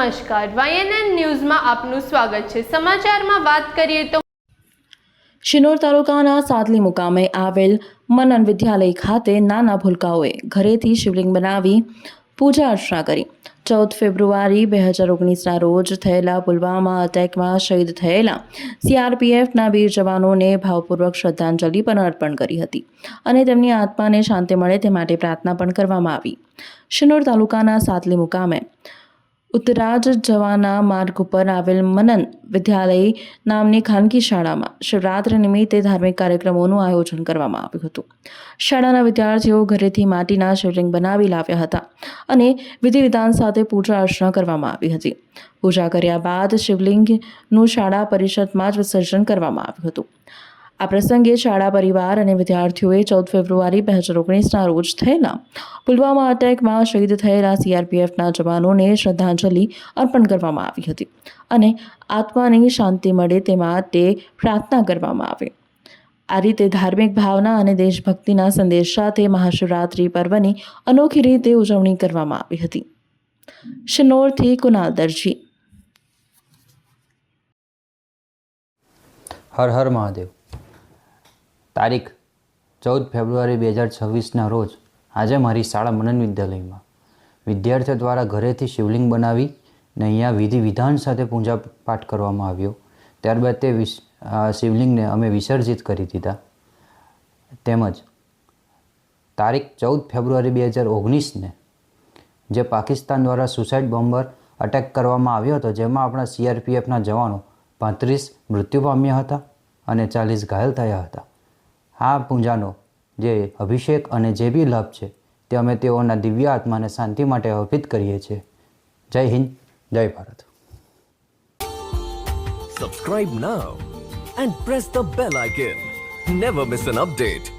નમસ્કાર, YNN ન્યૂઝમાં આપનું સ્વાગત છે। સમાચારમાં વાત કરીએ તો શિનોર તાલુકાના સાદલી મુકામે આવેલ મનન વિદ્યાલય ખાતે નાના ભૂલકાઓએ ઘરેથી શિવલિંગ બનાવી પૂજા અર્ચના કરી। 14 ફેબ્રુઆરી 2019ના રોજ થયેલા પુલવામા અટેકમાં શહીદ થયેલા CRPFના વીર જવાનોને ભાવપૂર્વક શ્રદ્ધાંજલિ પણ અર્પણ કરી હતી અને તેમની આત્માને શાંતિ મળે તે માટે પ્રાર્થના પણ કરવામાં આવી। શિનોર તાલુકાના સાદલી મુકામે ઉત્તરાજ જવાના માર્ગ ઉપર આવેલ મનન વિદ્યાલય નામની ખાનગી શાળામાં શિવરાત્રિ નિમિત્તે ધાર્મિક કાર્યક્રમોનું આયોજન કરવામાં આવ્યું હતું। શાળાના વિદ્યાર્થીઓ ઘરેથી માટીના શિવલિંગ બનાવી લાવ્યા હતા અને વિધિ વિધાન સાથે પૂજા અર્ચના કરવામાં આવી હતી। પૂજા કર્યા બાદ શિવલિંગનું શાળા પરિષદમાં જ વિસર્જન કરવામાં આવ્યું હતું। આ પ્રસંગે શાળા પરિવાર અને વિદ્યાર્થીઓએ 14 ફેબ્રુઆરી 2019ના રોજ થયેલા પુલવામા અટેકમાં શહીદ થયેલા CRPFના જવાનોને શ્રદ્ધાંજલિ અર્પણ કરવામાં આવી હતી અને આત્માની શાંતિ મળે તે માટે પ્રાર્થના કરવામાં આવી। આ રીતે ધાર્મિક ભાવના અને દેશભક્તિના સંદેશ સાથે મહાશિવરાત્રિ પર્વની અનોખી રીતે ઉજવણી કરવામાં આવી હતી। શિનોરથી કુનાલ દરજી। હર હર મહાદેવ। તારીખ 14 ફેબ્રુઆરી 2026ના રોજ આજે મારી શાળા મનન વિદ્યાલયમાં વિદ્યાર્થીઓ દ્વારા ઘરેથી શિવલિંગ બનાવી ને અહીંયા વિધિ વિધાન સાથે પૂજા પાઠ કરવામાં આવ્યો। ત્યારબાદ તે શિવલિંગને અમે વિસર્જિત કરી દીધા। તેમજ તારીખ 14 ફેબ્રુઆરી 2019ને જે પાકિસ્તાન દ્વારા સુસાઇડ બોમ્બર અટેક કરવામાં આવ્યો હતો, જેમાં આપણા CRPFના જવાનો 35 મૃત્યુ પામ્યા હતા અને 40 ઘાયલ થયા હતા। આ પૂજાનો જે અભિષેક અને જે બી લાભ છે તે અમે તેઓના દિવ્ય આત્માને શાંતિ માટે અર્પિત કરીએ છીએ। જય હિન્દ, જય Bharat. Subscribe now and press the bell icon. Never miss an update.